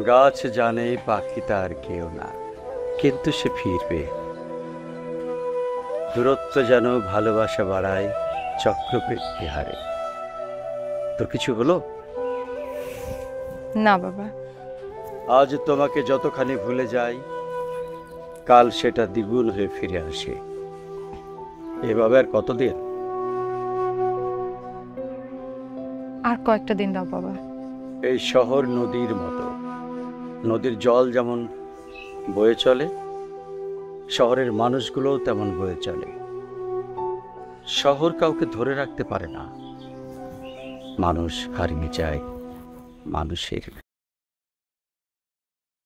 গাছ জানে পাখি তার কেউ না, কিন্তু সে ফিরবে। দূরত্ব যেন ভালোবাসা বাড়ায় চক্রবৃদ্ধি হারে। তোর কিছু হলো? না বাবা। আজ তোমাকে যতখানি ভুলে যাই, কাল সেটা দ্বিগুণ হয়ে ফিরে আসে। এভাবে আর কতদিন? আর কয়েকটা দিন দাও বাবা। এই শহর নদীর মতো, নদীর জল যেমন বয়ে চলে, শহরের মানুষগুলোও তেমন বয়ে চলে। শহর কাউকে ধরে রাখতে পারে না, মানুষ হারিয়ে যায় মানুষের